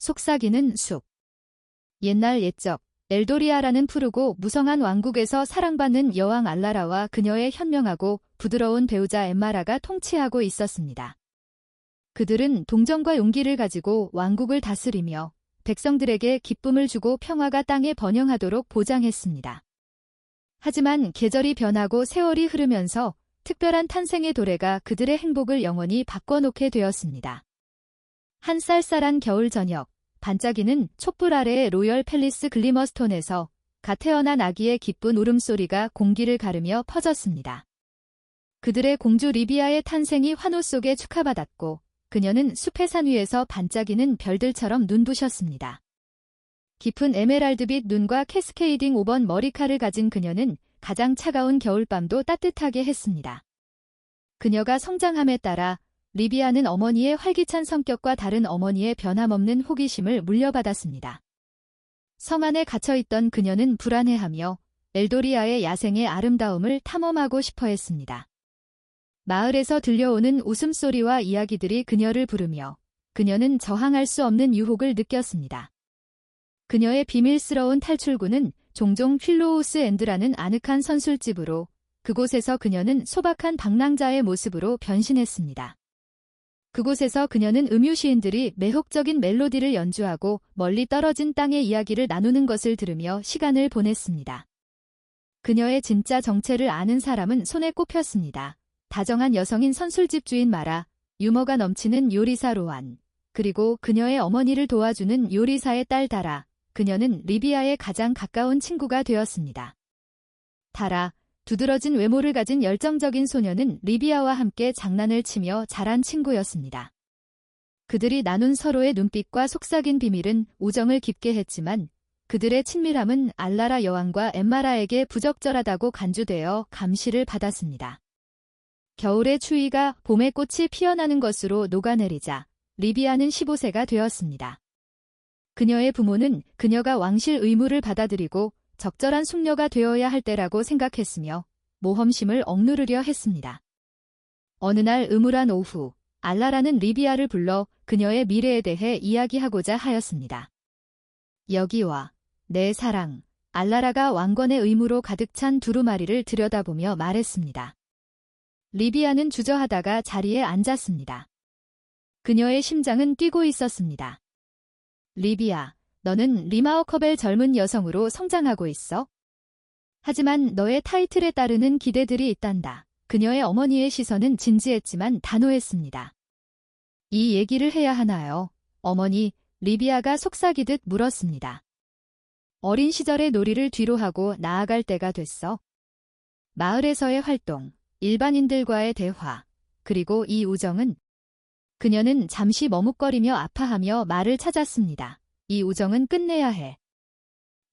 속삭이는 숲. 옛날 옛적 엘도리아라는 푸르고 무성한 왕국에서 사랑받는 여왕 알라라와 그녀의 현명하고 부드러운 배우자 엠마라가 통치하고 있었습니다. 그들은 동정과 용기를 가지고 왕국을 다스리며 백성들에게 기쁨을 주고 평화가 땅에 번영하도록 보장했습니다. 하지만 계절이 변하고 세월이 흐르면서 특별한 탄생의 도래가 그들의 행복을 영원히 바꿔놓게 되었습니다. 한 쌀쌀한 겨울 저녁, 반짝이는 촛불 아래의 로열 팰리스 글리머스톤에서 갓 태어난 아기의 기쁜 울음소리가 공기를 가르며 퍼졌습니다. 그들의 공주 리비아의 탄생이 환호 속에 축하받았고 그녀는 숲의 산 위에서 반짝이는 별들처럼 눈부셨습니다. 깊은 에메랄드빛 눈과 캐스케이딩 오번 머리카락을 가진 그녀는 가장 차가운 겨울밤도 따뜻하게 했습니다. 그녀가 성장함에 따라 리비아는 어머니의 활기찬 성격과 다른 어머니의 변함없는 호기심을 물려받았습니다. 성 안에 갇혀있던 그녀는 불안해하며 엘도리아의 야생의 아름다움을 탐험하고 싶어 했습니다. 마을에서 들려오는 웃음소리와 이야기들이 그녀를 부르며 그녀는 저항할 수 없는 유혹을 느꼈습니다. 그녀의 비밀스러운 탈출구는 종종 휠로우스 엔드라는 아늑한 선술집으로 그곳에서 그녀는 소박한 방랑자의 모습으로 변신했습니다. 그곳에서 그녀는 음유시인들이 매혹적인 멜로디를 연주하고 멀리 떨어진 땅의 이야기를 나누는 것을 들으며 시간을 보냈습니다. 그녀의 진짜 정체를 아는 사람은 손에 꼽혔습니다. 다정한 여성인 선술집 주인 마라, 유머가 넘치는 요리사 로안, 그리고 그녀의 어머니를 도와주는 요리사의 딸 다라, 그녀는 리비아의 가장 가까운 친구가 되었습니다. 다라, 두드러진 외모를 가진 열정적인 소녀는 리비아와 함께 장난을 치며 자란 친구였습니다. 그들이 나눈 서로의 눈빛과 속삭인 비밀은 우정을 깊게 했지만 그들의 친밀함은 알라라 여왕과 엠마라에게 부적절하다고 간주되어 감시를 받았습니다. 겨울의 추위가 봄의 꽃이 피어나는 것으로 녹아내리자 리비아는 15세가 되었습니다. 그녀의 부모는 그녀가 왕실 의무를 받아들이고 적절한 숙녀가 되어야 할 때라고 생각했으며 모험심을 억누르려 했습니다. 어느 날 음울한 오후, 알라라는 리비아를 불러 그녀의 미래에 대해 이야기하고자 하였습니다. 여기 와, 내 사랑, 알라라가 왕건의 의무로 가득 찬 두루마리를 들여다보며 말했습니다. 리비아는 주저하다가 자리에 앉았습니다. 그녀의 심장은 뛰고 있었습니다. 리비아, 너는 리마어커벨 젊은 여성으로 성장하고 있어? 하지만 너의 타이틀에 따르는 기대들이 있단다. 그녀의 어머니의 시선은 진지했지만 단호했습니다. 이 얘기를 해야 하나요? 어머니, 리비아가 속삭이듯 물었습니다. 어린 시절의 놀이를 뒤로하고 나아갈 때가 됐어. 마을에서의 활동, 일반인들과의 대화, 그리고 이 우정은 그녀는 잠시 머뭇거리며 아파하며 말을 찾았습니다. 이 우정은 끝내야 해.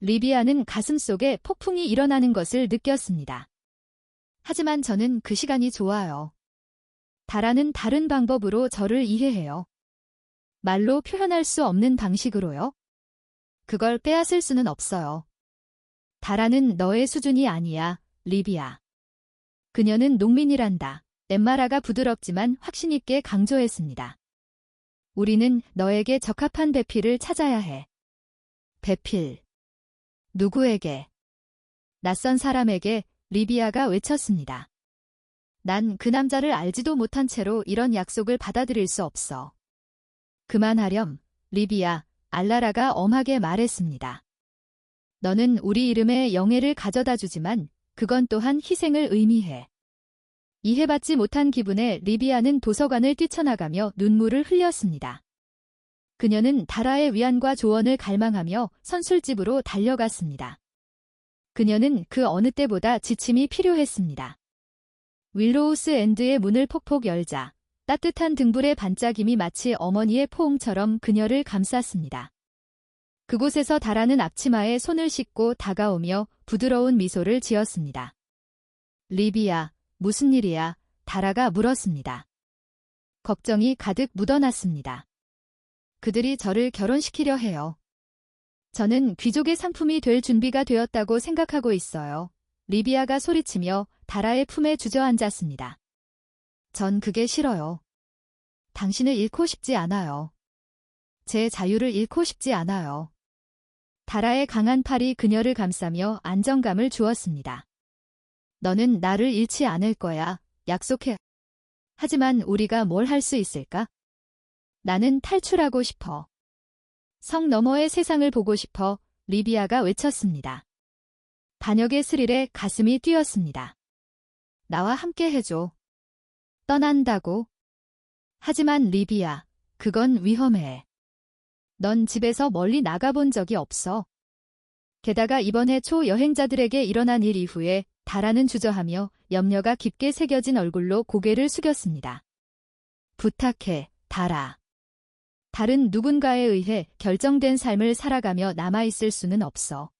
리비아는 가슴속에 폭풍이 일어나는 것을 느꼈습니다. 하지만 저는 그 시간이 좋아요. 다라는 다른 방법으로 저를 이해해요. 말로 표현할 수 없는 방식으로요. 그걸 빼앗을 수는 없어요. 다라는 너의 수준이 아니야, 리비아. 그녀는 농민이란다. 엠마라가 부드럽지만 확신 있게 강조했습니다. 우리는 너에게 적합한 배필을 찾아야 해. 배필. 누구에게? 낯선 사람에게 리비아가 외쳤습니다. 난 그 남자를 알지도 못한 채로 이런 약속을 받아들일 수 없어. 그만하렴, 리비아, 알라라가 엄하게 말했습니다. 너는 우리 이름에 영예를 가져다 주지만 그건 또한 희생을 의미해. 이해받지 못한 기분에 리비아는 도서관을 뛰쳐나가며 눈물을 흘렸습니다. 그녀는 다라의 위안과 조언을 갈망하며 선술집으로 달려갔습니다. 그녀는 그 어느 때보다 지침이 필요했습니다. 윌로우스 엔드의 문을 폭폭 열자 따뜻한 등불의 반짝임이 마치 어머니의 포옹처럼 그녀를 감쌌습니다. 그곳에서 다라는 앞치마에 손을 씻고 다가오며 부드러운 미소를 지었습니다. 리비아, 무슨 일이야? 다라가 물었습니다. 걱정이 가득 묻어났습니다. 그들이 저를 결혼시키려 해요. 저는 귀족의 상품이 될 준비가 되었다고 생각하고 있어요. 리비아가 소리치며 다라의 품에 주저앉았습니다. 전 그게 싫어요. 당신을 잃고 싶지 않아요. 제 자유를 잃고 싶지 않아요. 다라의 강한 팔이 그녀를 감싸며 안정감을 주었습니다. 너는 나를 잃지 않을 거야. 약속해. 하지만 우리가 뭘 할 수 있을까? 나는 탈출하고 싶어. 성 너머의 세상을 보고 싶어. 리비아가 외쳤습니다. 반역의 스릴에 가슴이 뛰었습니다. 나와 함께 해줘. 떠난다고? 하지만 리비아, 그건 위험해. 넌 집에서 멀리 나가본 적이 없어. 게다가 이번에 초 여행자들에게 일어난 일 이후에 다라는 주저하며 염려가 깊게 새겨진 얼굴로 고개를 숙였습니다. 부탁해, 다라. 다른 누군가에 의해 결정된 삶을 살아가며 남아있을 수는 없어.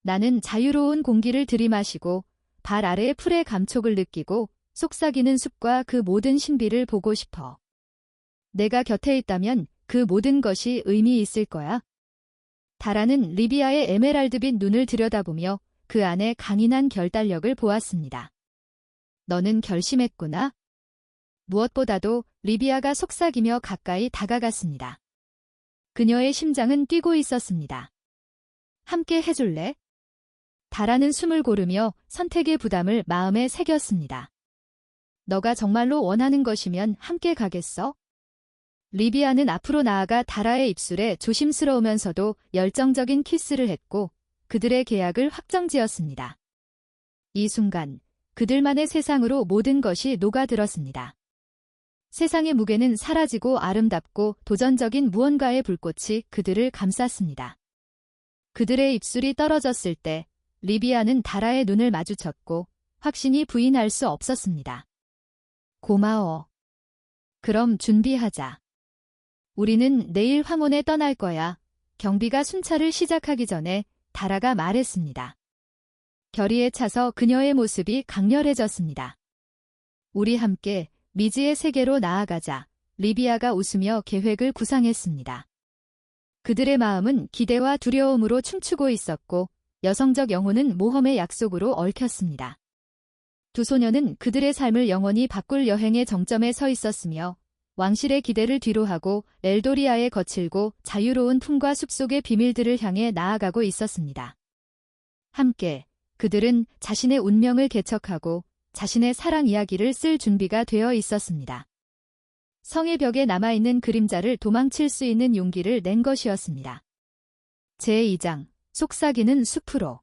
나는 자유로운 공기를 들이마시고 발 아래의 풀의 감촉을 느끼고 속삭이는 숲과 그 모든 신비를 보고 싶어. 내가 곁에 있다면 그 모든 것이 의미 있을 거야. 다라는 리비아의 에메랄드빛 눈을 들여다보며 그 안에 강인한 결단력을 보았습니다. 너는 결심했구나. 무엇보다도 리비아가 속삭이며 가까이 다가갔습니다. 그녀의 심장은 뛰고 있었습니다. 함께 해줄래? 다라는 숨을 고르며 선택의 부담을 마음에 새겼습니다. 너가 정말로 원하는 것이면 함께 가겠어? 리비아는 앞으로 나아가 다라의 입술에 조심스러우면서도 열정적인 키스를 했고 그들의 계약을 확정지었습니다. 이 순간 그들만의 세상으로 모든 것이 녹아들었습니다. 세상의 무게는 사라지고 아름답고 도전적인 무언가의 불꽃이 그들을 감쌌습니다. 그들의 입술이 떨어졌을 때 리비아는 다라의 눈을 마주쳤고 확신이 부인할 수 없었습니다. 고마워. 그럼 준비하자. 우리는 내일 황혼에 떠날 거야. 경비가 순찰을 시작하기 전에 다라가 말했습니다. 결의에 차서 그녀의 모습이 강렬해졌습니다. 우리 함께 미지의 세계로 나아가자. 리비아가 웃으며 계획을 구상했습니다. 그들의 마음은 기대와 두려움으로 춤추고 있었고 여성적 영혼은 모험의 약속으로 얽혔습니다. 두 소녀는 그들의 삶을 영원히 바꿀 여행의 정점에 서 있었으며 왕실의 기대를 뒤로하고 엘도리아의 거칠고 자유로운 품과 숲속의 비밀들을 향해 나아가고 있었습니다. 함께 그들은 자신의 운명을 개척하고 자신의 사랑 이야기를 쓸 준비가 되어 있었습니다. 성의 벽에 남아있는 그림자를 도망칠 수 있는 용기를 낸 것이었습니다. 제2장 속삭이는 숲으로.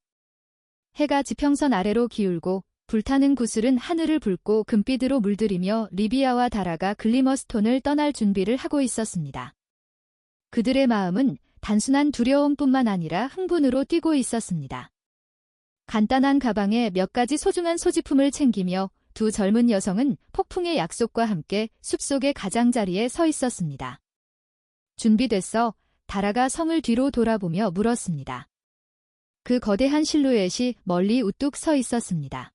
해가 지평선 아래로 기울고 불타는 구슬은 하늘을 붉고 금빛으로 물들이며 리비아와 다라가 글리머스톤을 떠날 준비를 하고 있었습니다. 그들의 마음은 단순한 두려움뿐만 아니라 흥분으로 뛰고 있었습니다. 간단한 가방에 몇 가지 소중한 소지품을 챙기며 두 젊은 여성은 폭풍의 약속과 함께 숲속의 가장자리에 서 있었습니다. 준비됐어? 다라가 성을 뒤로 돌아보며 물었습니다. 그 거대한 실루엣이 멀리 우뚝 서 있었습니다.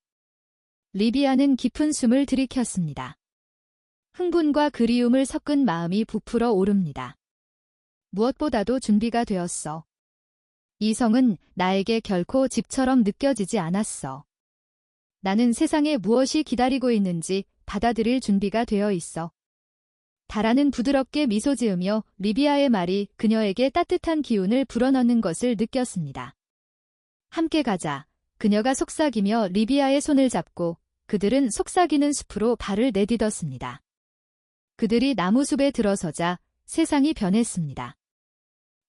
리비아는 깊은 숨을 들이켰습니다. 흥분과 그리움을 섞은 마음이 부풀어 오릅니다. 무엇보다도 준비가 되었어. 이 성은 나에게 결코 집처럼 느껴지지 않았어. 나는 세상에 무엇이 기다리고 있는지 받아들일 준비가 되어 있어. 다라는 부드럽게 미소 지으며 리비아의 말이 그녀에게 따뜻한 기운을 불어넣는 것을 느꼈습니다. 함께 가자. 그녀가 속삭이며 리비아의 손을 잡고 그들은 속삭이는 숲으로 발을 내딛었습니다. 그들이 나무숲에 들어서자 세상이 변했습니다.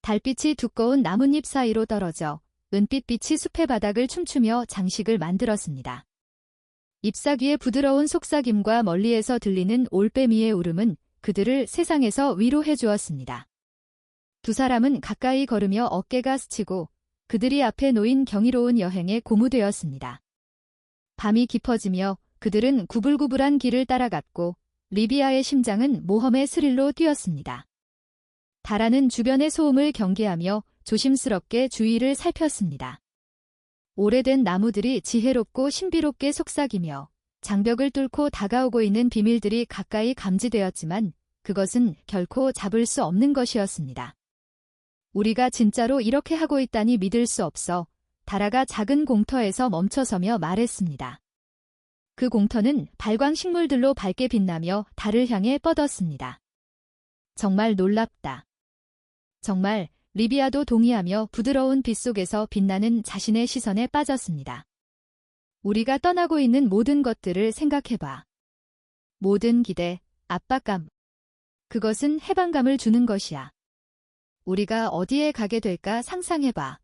달빛이 두꺼운 나뭇잎 사이로 떨어져 은빛빛이 숲의 바닥을 춤추며 장식을 만들었습니다. 잎사귀의 부드러운 속삭임과 멀리에서 들리는 올빼미의 울음은 그들을 세상에서 위로해 주었습니다. 두 사람은 가까이 걸으며 어깨가 스치고 그들이 앞에 놓인 경이로운 여행에 고무되었습니다. 밤이 깊어지며 그들은 구불구불한 길을 따라갔고 리비아의 심장은 모험의 스릴로 뛰었습니다. 다라는 주변의 소음을 경계하며 조심스럽게 주위를 살폈습니다. 오래된 나무들이 지혜롭고 신비롭게 속삭이며 장벽을 뚫고 다가오고 있는 비밀들이 가까이 감지되었지만 그것은 결코 잡을 수 없는 것이었습니다. 우리가 진짜로 이렇게 하고 있다니 믿을 수 없어. 다라가 작은 공터에서 멈춰서며 말했습니다. 그 공터는 발광 식물들로 밝게 빛나며 달을 향해 뻗었습니다. 정말 놀랍다. 정말 리비아도 동의하며 부드러운 빛 속에서 빛나는 자신의 시선에 빠졌습니다. 우리가 떠나고 있는 모든 것들을 생각해봐. 모든 기대, 압박감. 그것은 해방감을 주는 것이야. 우리가 어디에 가게 될까 상상해봐.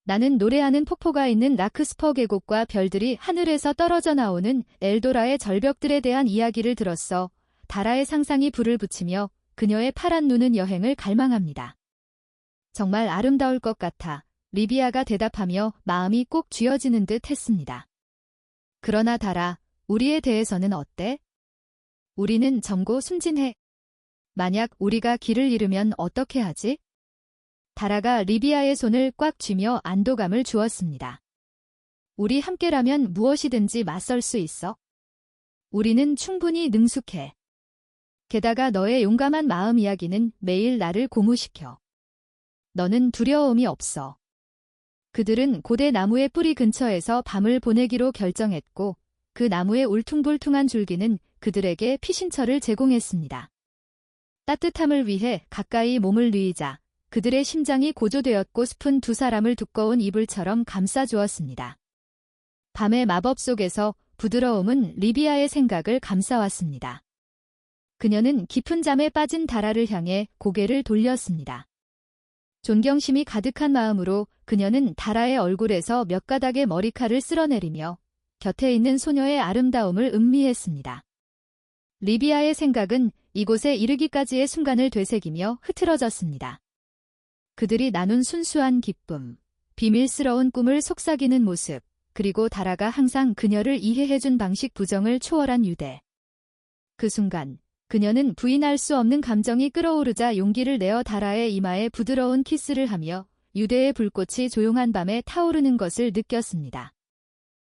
나는 노래하는 폭포가 있는 라크스퍼 계곡과 별들이 하늘에서 떨어져 나오는 엘도라의 절벽들에 대한 이야기를 들었어. 다라의 상상이 불을 붙이며 그녀의 파란 눈은 여행을 갈망합니다. 정말 아름다울 것 같아. 리비아가 대답하며 마음이 꼭 쥐어지는 듯 했습니다. 그러나 다라, 우리에 대해서는 어때? 우리는 젊고 순진해. 만약 우리가 길을 잃으면 어떻게 하지? 다라가 리비아의 손을 꽉 쥐며 안도감을 주었습니다. 우리 함께라면 무엇이든지 맞설 수 있어. 우리는 충분히 능숙해. 게다가 너의 용감한 마음 이야기는 매일 나를 고무시켜. 너는 두려움이 없어. 그들은 고대 나무의 뿌리 근처에서 밤을 보내기로 결정했고 그 나무의 울퉁불퉁한 줄기는 그들에게 피신처를 제공했습니다. 따뜻함을 위해 가까이 몸을 뉘자 그들의 심장이 고조되었고 숲은 두 사람을 두꺼운 이불처럼 감싸주었습니다. 밤의 마법 속에서 부드러움은 리비아의 생각을 감싸왔습니다. 그녀는 깊은 잠에 빠진 다라를 향해 고개를 돌렸습니다. 존경심이 가득한 마음으로 그녀는 다라의 얼굴에서 몇 가닥의 머리칼을 쓸어내리며 곁에 있는 소녀의 아름다움을 음미했습니다. 리비아의 생각은 이곳에 이르기까지의 순간을 되새기며 흐트러졌습니다. 그들이 나눈 순수한 기쁨, 비밀스러운 꿈을 속삭이는 모습, 그리고 다라가 항상 그녀를 이해해준 방식 부정을 초월한 유대. 그 순간 그녀는 부인할 수 없는 감정이 끓어오르자 용기를 내어 다라의 이마에 부드러운 키스를 하며 유대의 불꽃이 조용한 밤에 타오르는 것을 느꼈습니다.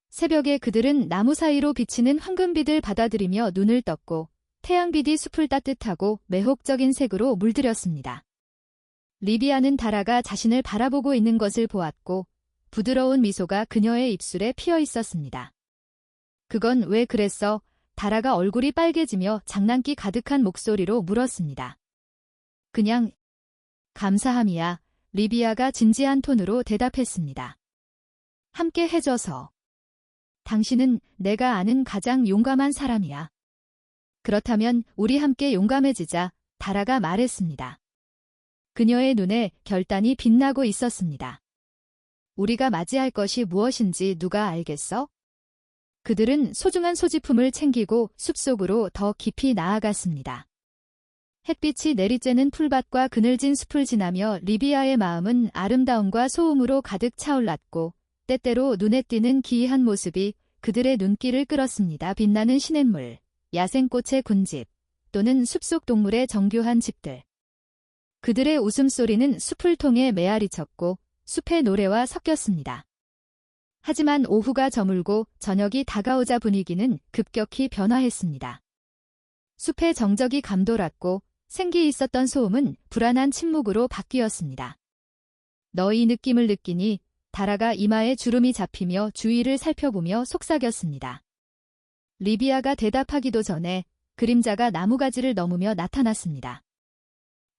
새벽에 그들은 나무 사이로 비치는 황금빛을 받아들이며 눈을 떴고 태양빛이 숲을 따뜻하고 매혹적인 색으로 물들였습니다. 리비아는 다라가 자신을 바라보고 있는 것을 보았고 부드러운 미소가 그녀의 입술에 피어 있었습니다. 그건 왜 그랬어? 다라가 얼굴이 빨개지며 장난기 가득한 목소리로 물었습니다. 그냥 감사함이야. 리비아가 진지한 톤으로 대답했습니다. 함께 해줘서. 당신은 내가 아는 가장 용감한 사람이야. 그렇다면 우리 함께 용감해지자. 다라가 말했습니다. 그녀의 눈에 결단이 빛나고 있었습니다. 우리가 맞이할 것이 무엇인지 누가 알겠어? 그들은 소중한 소지품을 챙기고 숲속으로 더 깊이 나아갔습니다. 햇빛이 내리쬐는 풀밭과 그늘진 숲을 지나며 리비아의 마음은 아름다움과 소음으로 가득 차올랐고 때때로 눈에 띄는 기이한 모습이 그들의 눈길을 끌었습니다. 빛나는 시냇물, 야생꽃의 군집, 또는 숲속 동물의 정교한 집들. 그들의 웃음소리는 숲을 통해 메아리쳤고 숲의 노래와 섞였습니다. 하지만 오후가 저물고 저녁이 다가오자 분위기는 급격히 변화했습니다. 숲의 정적이 감돌았고 생기 있었던 소음은 불안한 침묵으로 바뀌었습니다. 너 이 느낌을 느끼니? 다라가 이마에 주름이 잡히며 주위를 살펴보며 속삭였습니다. 리비아가 대답하기도 전에 그림자가 나무가지를 넘으며 나타났습니다.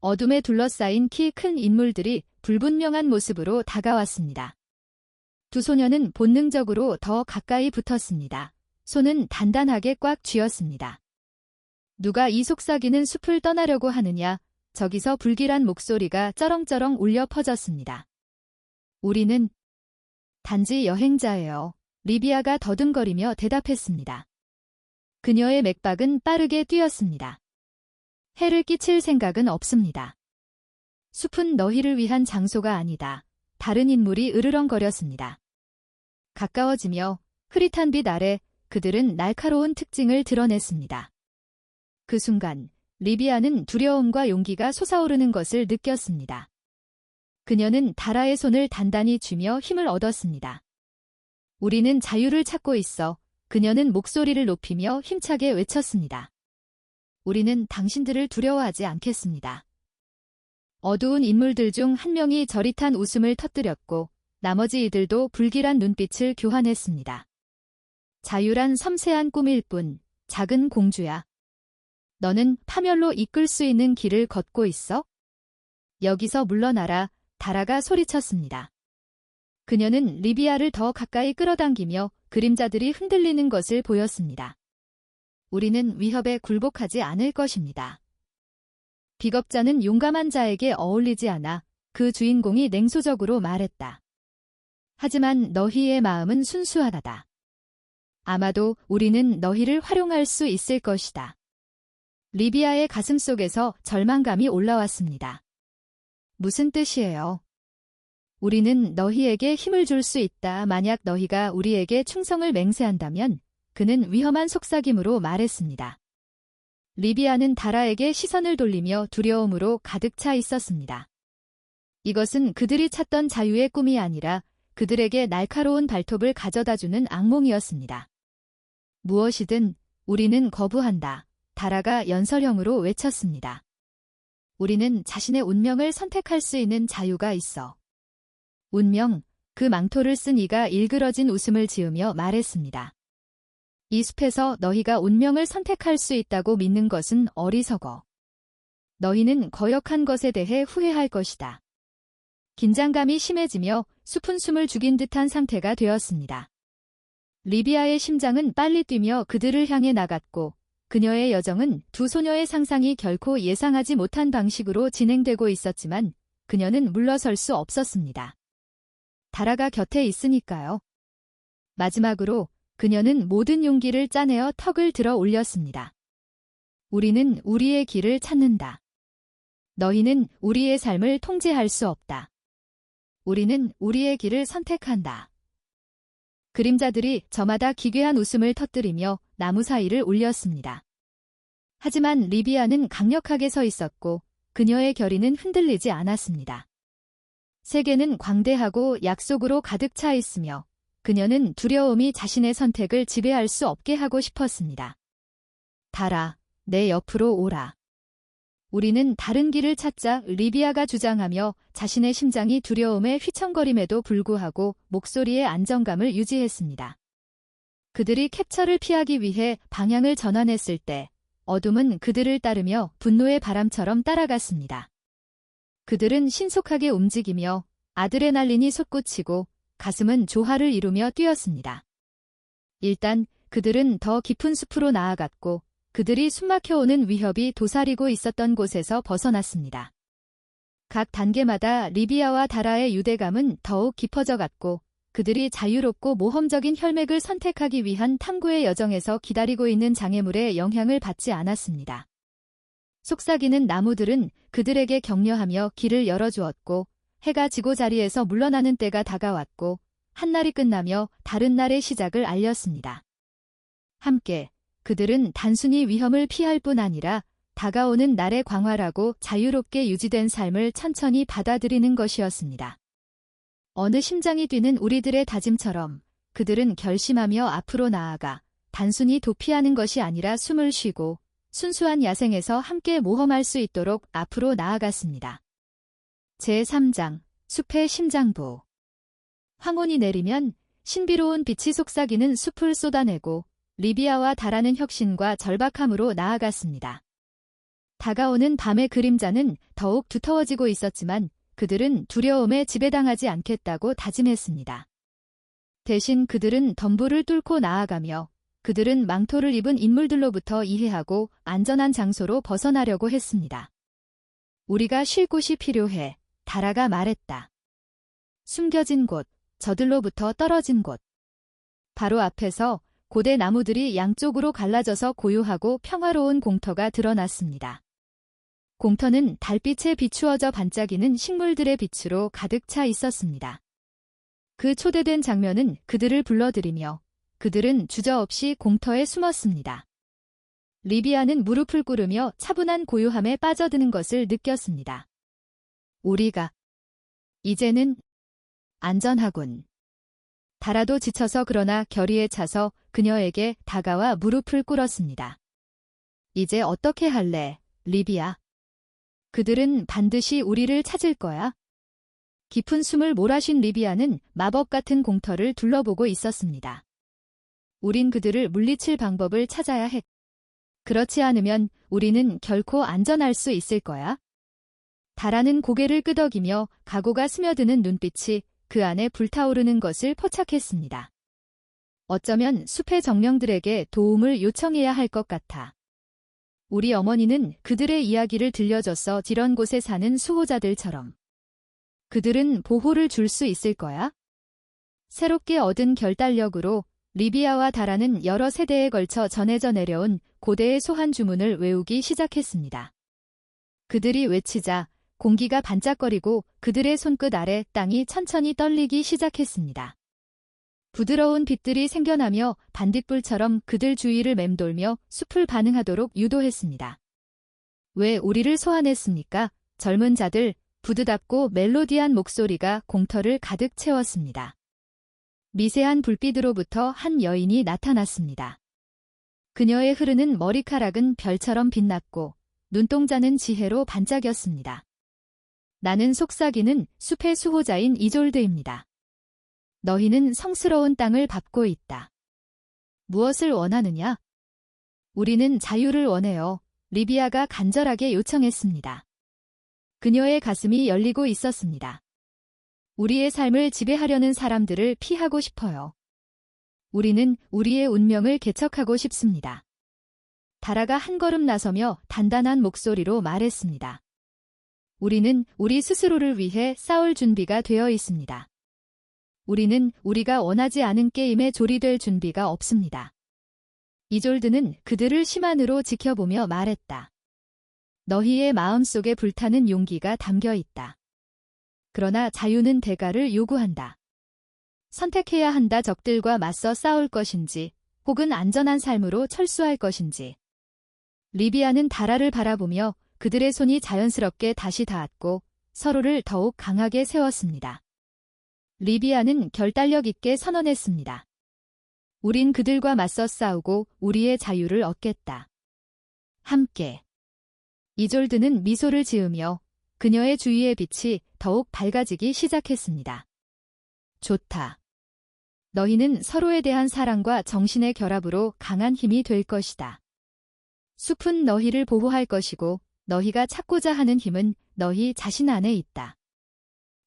어둠에 둘러싸인 키 큰 인물들이 불분명한 모습으로 다가왔습니다. 두 소녀는 본능적으로 더 가까이 붙었습니다. 손은 단단하게 꽉 쥐었습니다. 누가 이 속삭이는 숲을 떠나려고 하느냐? 저기서 불길한 목소리가 쩌렁쩌렁 울려 퍼졌습니다. 우리는 단지 여행자예요. 리비아가 더듬거리며 대답했습니다. 그녀의 맥박은 빠르게 뛰었습니다. 해를 끼칠 생각은 없습니다. 숲은 너희를 위한 장소가 아니다. 다른 인물이 으르렁거렸습니다. 가까워지며 흐릿한 빛 아래 그들은 날카로운 특징을 드러냈습니다. 그 순간 리비아는 두려움과 용기가 솟아오르는 것을 느꼈습니다. 그녀는 다라의 손을 단단히 쥐며 힘을 얻었습니다. 우리는 자유를 찾고 있어. 그녀는 목소리를 높이며 힘차게 외쳤습니다. 우리는 당신들을 두려워하지 않겠습니다. 어두운 인물들 중 한 명이 저릿한 웃음을 터뜨렸고 나머지 이들도 불길한 눈빛을 교환했습니다. 자유란 섬세한 꿈일 뿐, 작은 공주야. 너는 파멸로 이끌 수 있는 길을 걷고 있어? 여기서 물러나라, 다라가 소리쳤습니다. 그녀는 리비아를 더 가까이 끌어당기며 그림자들이 흔들리는 것을 보였습니다. 우리는 위협에 굴복하지 않을 것입니다. 비겁자는 용감한 자에게 어울리지 않아 그 주인공이 냉소적으로 말했다. 하지만 너희의 마음은 순수하다. 아마도 우리는 너희를 활용할 수 있을 것이다. 리비아의 가슴속에서 절망감이 올라왔습니다. 무슨 뜻이에요? 우리는 너희에게 힘을 줄 수 있다. 만약 너희가 우리에게 충성을 맹세한다면 그는 위험한 속삭임으로 말했습니다. 리비아는 다라에게 시선을 돌리며 두려움으로 가득 차 있었습니다. 이것은 그들이 찾던 자유의 꿈이 아니라 그들에게 날카로운 발톱을 가져다주는 악몽이었습니다. 무엇이든 우리는 거부한다. 다라가 연설형으로 외쳤습니다. 우리는 자신의 운명을 선택할 수 있는 자유가 있어. 운명, 그 망토를 쓴 이가 일그러진 웃음을 지으며 말했습니다. 이 숲에서 너희가 운명을 선택할 수 있다고 믿는 것은 어리석어. 너희는 거역한 것에 대해 후회할 것이다. 긴장감이 심해지며 숲은 숨을 죽인 듯한 상태가 되었습니다. 리비아의 심장은 빨리 뛰며 그들을 향해 나갔고 그녀의 여정은 두 소녀의 상상이 결코 예상하지 못한 방식으로 진행되고 있었지만 그녀는 물러설 수 없었습니다. 다라가 곁에 있으니까요. 마지막으로 그녀는 모든 용기를 짜내어 턱을 들어 올렸습니다. 우리는 우리의 길을 찾는다. 너희는 우리의 삶을 통제할 수 없다. 우리는 우리의 길을 선택한다. 그림자들이 저마다 기괴한 웃음을 터뜨리며 나무 사이를 울렸습니다. 하지만 리비아는 강력하게 서 있었고 그녀의 결의는 흔들리지 않았습니다. 세계는 광대하고 약속으로 가득 차 있으며 그녀는 두려움이 자신의 선택을 지배할 수 없게 하고 싶었습니다. 다라, 내 옆으로 오라. 우리는 다른 길을 찾자. 리비아가 주장하며 자신의 심장이 두려움에 휘청거림에도 불구하고 목소리의 안정감을 유지했습니다. 그들이 캡처를 피하기 위해 방향을 전환했을 때 어둠은 그들을 따르며 분노의 바람처럼 따라갔습니다. 그들은 신속하게 움직이며 아드레날린이 솟구치고 가슴은 조화를 이루며 뛰었습니다. 일단 그들은 더 깊은 숲으로 나아갔고 그들이 숨막혀오는 위협이 도사리고 있었던 곳에서 벗어났습니다. 각 단계마다 리비아와 다라의 유대감은 더욱 깊어져 갔고 그들이 자유롭고 모험적인 혈맥을 선택하기 위한 탐구의 여정에서 기다리고 있는 장애물의 영향을 받지 않았습니다. 속삭이는 나무들은 그들에게 격려하며 길을 열어주었고 해가 지고 자리에서 물러나는 때가 다가왔고 한날이 끝나며 다른 날의 시작을 알렸습니다. 함께 그들은 단순히 위험을 피할 뿐 아니라 다가오는 날의 광활하고 자유롭게 유지된 삶을 천천히 받아들이는 것이었습니다. 어느 심장이 뛰는 우리들의 다짐처럼 그들은 결심하며 앞으로 나아가 단순히 도피하는 것이 아니라 숨을 쉬고 순수한 야생에서 함께 모험할 수 있도록 앞으로 나아갔습니다. 제3장 숲의 심장부. 황혼이 내리면 신비로운 빛이 속삭이는 숲을 쏟아내고 리비아와 다라는 혁신과 절박함으로 나아갔습니다. 다가오는 밤의 그림자는 더욱 두터워지고 있었지만 그들은 두려움에 지배당하지 않겠다고 다짐했습니다. 대신 그들은 덤불을 뚫고 나아가며 그들은 망토를 입은 인물들로부터 이해하고 안전한 장소로 벗어나려고 했습니다. 우리가 쉴 곳이 필요해, 다라가 말했다. 숨겨진 곳, 저들로부터 떨어진 곳. 바로 앞에서 고대 나무들이 양쪽으로 갈라져서 고요하고 평화로운 공터가 드러났습니다. 공터는 달빛에 비추어져 반짝이는 식물들의 빛으로 가득 차 있었습니다. 그 초대된 장면은 그들을 불러들이며 그들은 주저없이 공터에 숨었습니다. 리비아는 무릎을 꿇으며 차분한 고요함에 빠져드는 것을 느꼈습니다. 우리가 이제는 안전하군. 다라도 지쳐서 그러나 결의에 차서 그녀에게 다가와 무릎을 꿇었습니다. 이제 어떻게 할래, 리비아? 그들은 반드시 우리를 찾을 거야. 깊은 숨을 몰아쉰 리비아는 마법 같은 공터를 둘러보고 있었습니다. 우린 그들을 물리칠 방법을 찾아야 해. 그렇지 않으면 우리는 결코 안전할 수 있을 거야. 다라는 고개를 끄덕이며 각오가 스며드는 눈빛이 그 안에 불타오르는 것을 포착했습니다. 어쩌면 숲의 정령들에게 도움을 요청해야 할 것 같아. 우리 어머니는 그들의 이야기를 들려줘서 이런 곳에 사는 수호자들처럼. 그들은 보호를 줄 수 있을 거야? 새롭게 얻은 결단력으로 리비아와 다라는 여러 세대에 걸쳐 전해져 내려온 고대의 소환 주문을 외우기 시작했습니다. 그들이 외치자 공기가 반짝거리고 그들의 손끝 아래 땅이 천천히 떨리기 시작했습니다. 부드러운 빛들이 생겨나며 반딧불처럼 그들 주위를 맴돌며 숲을 반응하도록 유도했습니다. 왜 우리를 소환했습니까? 젊은 자들, 부드답고 멜로디한 목소리가 공터를 가득 채웠습니다. 미세한 불빛으로부터 한 여인이 나타났습니다. 그녀의 흐르는 머리카락은 별처럼 빛났고 눈동자는 지혜로 반짝였습니다. 나는 속삭이는 숲의 수호자인 이졸드입니다. 너희는 성스러운 땅을 밟고 있다. 무엇을 원하느냐? 우리는 자유를 원해요. 리비아가 간절하게 요청했습니다. 그녀의 가슴이 열리고 있었습니다. 우리의 삶을 지배하려는 사람들을 피하고 싶어요. 우리는 우리의 운명을 개척하고 싶습니다. 다라가 한 걸음 나서며 단단한 목소리로 말했습니다. 우리는 우리 스스로를 위해 싸울 준비가 되어 있습니다. 우리는 우리가 원하지 않은 게임에 조리될 준비가 없습니다. 이졸드는 그들을 심한으로 지켜보며 말했다. 너희의 마음속에 불타는 용기가 담겨 있다. 그러나 자유는 대가를 요구한다. 선택해야 한다. 적들과 맞서 싸울 것인지 혹은 안전한 삶으로 철수할 것인지. 리비아는 다라를 바라보며 그들의 손이 자연스럽게 다시 닿았고 서로를 더욱 강하게 세웠습니다. 리비아는 결단력 있게 선언했습니다. 우린 그들과 맞서 싸우고 우리의 자유를 얻겠다. 함께. 이졸드는 미소를 지으며 그녀의 주위의 빛이 더욱 밝아지기 시작했습니다. 좋다. 너희는 서로에 대한 사랑과 정신의 결합으로 강한 힘이 될 것이다. 숲은 너희를 보호할 것이고 너희가 찾고자 하는 힘은 너희 자신 안에 있다.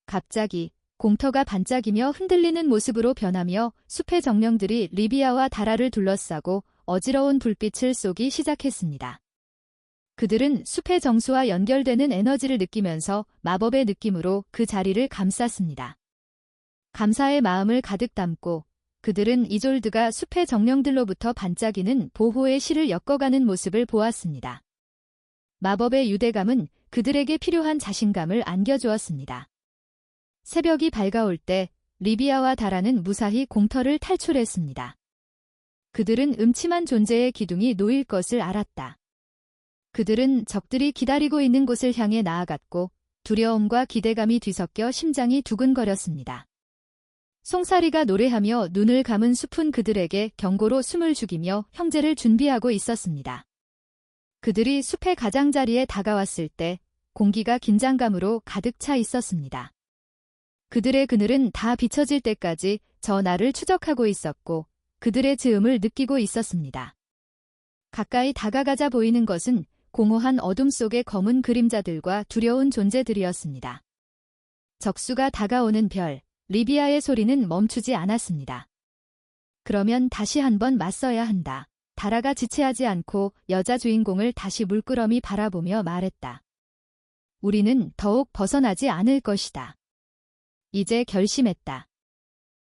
갑자기 공터가 반짝이며 흔들리는 모습으로 변하며 숲의 정령들이 리비아와 다라를 둘러싸고 어지러운 불빛을 쏘기 시작했습니다. 그들은 숲의 정수와 연결되는 에너지를 느끼면서 마법의 느낌으로 그 자리를 감쌌습니다. 감사의 마음을 가득 담고 그들은 이졸드가 숲의 정령들로부터 반짝이는 보호의 실을 엮어가는 모습을 보았습니다. 마법의 유대감은 그들에게 필요한 자신감을 안겨주었습니다. 새벽이 밝아올 때 리비아와 다라는 무사히 공터를 탈출했습니다. 그들은 음침한 존재의 기둥이 놓일 것을 알았다. 그들은 적들이 기다리고 있는 곳을 향해 나아갔고 두려움과 기대감이 뒤섞여 심장이 두근거렸습니다. 송사리가 노래하며 눈을 감은 숲은 그들에게 경고로 숨을 죽이며 형제를 준비하고 있었습니다. 그들이 숲의 가장자리에 다가왔을 때 공기가 긴장감으로 가득 차 있었습니다. 그들의 그늘은 다 비춰질 때까지 저 나를 추적하고 있었고 그들의 즈음을 느끼고 있었습니다. 가까이 다가가자 보이는 것은 공허한 어둠 속의 검은 그림자들과 두려운 존재들이었습니다. 적수가 다가오는 별, 리비아의 소리는 멈추지 않았습니다. 그러면 다시 한번 맞서야 한다. 다라가 지체하지 않고 여자 주인공을 다시 물끄러미 바라보며 말했다. 우리는 더욱 벗어나지 않을 것이다. 이제 결심했다.